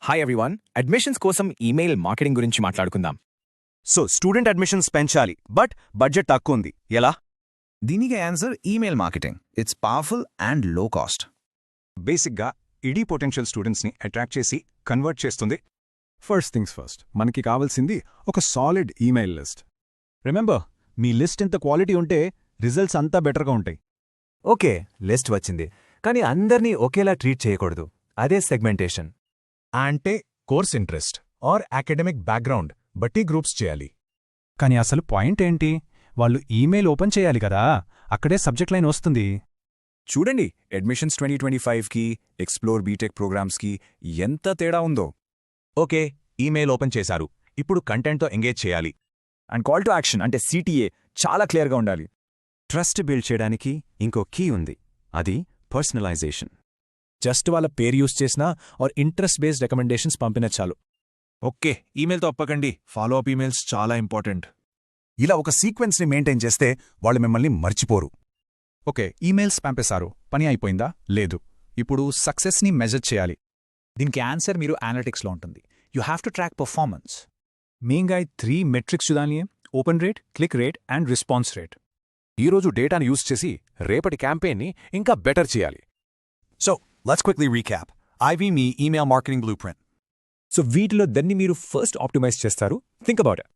Hi everyone, admissions కోసం email marketing గురించి మాట్లాడుకుందాం. సో స్టూడెంట్ అడ్మిషన్స్ పెంచాలి, బట్ బడ్జెట్ తక్కువ ఉంది. ఎలా? దీనికి answer email marketing. It's powerful and లో కాస్ట్. బేసిక్గా ఇడీ పొటెన్షియల్ స్టూడెంట్స్ని అట్రాక్ట్ చేసి కన్వర్ట్ చేస్తుంది. ఫస్ట్ థింగ్స్ ఫస్ట్, మనకి కావాల్సింది ఒక సాలిడ్ ఈమెయిల్ లిస్ట్. రిమెంబర్, మీ లిస్ట్ ఇంత క్వాలిటీ ఉంటే రిజల్ట్స్ అంతా బెటర్గా ఉంటాయి. ఓకే, లిస్ట్ వచ్చింది, కానీ అందర్నీ ఒకేలా ట్రీట్ చేయకూడదు. అదే సెగ్మెంటేషన్. అంటే course interest or academic background బట్టి గ్రూప్స్ చేయాలి. కానీ అసలు పాయింట్ ఏంటి? వాళ్ళు ఈమెయిల్ ఓపెన్ చేయాలి కదా, అక్కడే సబ్జెక్ట్ లైన్ వస్తుంది. చూడండి, అడ్మిషన్స్ 2025కి ఎక్స్ప్లోర్ బీటెక్ ప్రోగ్రామ్స్కి ఎంత తేడా ఉందో. ఓకే, ఈమెయిల్ ఓపెన్ చేశారు, ఇప్పుడు కంటెంట్తో ఎంగేజ్ చేయాలి. అండ్ కాల్ టు యాక్షన్ అంటే CTA చాలా క్లియర్గా ఉండాలి. ట్రస్ట్ బిల్డ్ చేయడానికి ఇంకో కీ ఉంది, అది పర్సనలైజేషన్. జస్ట్ వాళ్ళ పేరు యూజ్ చేసినా ఆర్ ఇంట్రెస్ట్ బేస్డ్ రికమెండేషన్స్ పంపినా చాలు. ఓకే, ఈమెయిల్తో అప్పకండి, ఫాలో అప్ ఈమెయిల్స్ చాలా ఇంపార్టెంట్. ఇలా ఒక సీక్వెన్స్ని మెయింటైన్ చేస్తే వాళ్ళు మిమ్మల్ని మర్చిపోరు. ఓకే, ఈమెయిల్స్ పంపేశారు, పని అయిపోయిందా? లేదు. ఇప్పుడు సక్సెస్ని మెజర్ చేయాలి. దీనికి ఆన్సర్ మీరు అనలిటిక్స్లో ఉంటుంది. You have to track performance. మెయిన్గా 3 మెట్రిక్స్ చూడాలి: open rate, click rate and response rate. ఈరోజు డేటాను యూజ్ చేసి రేపటి క్యాంపెయిన్ని ఇంకా బెటర్ చేయాలి. So, let's quickly recap. IVMe Email Marketing Blueprint. So వీటిలో దన్ని మీరు ఫస్ట్ ఆప్టిమైజ్ చేస్తారు. Think about it.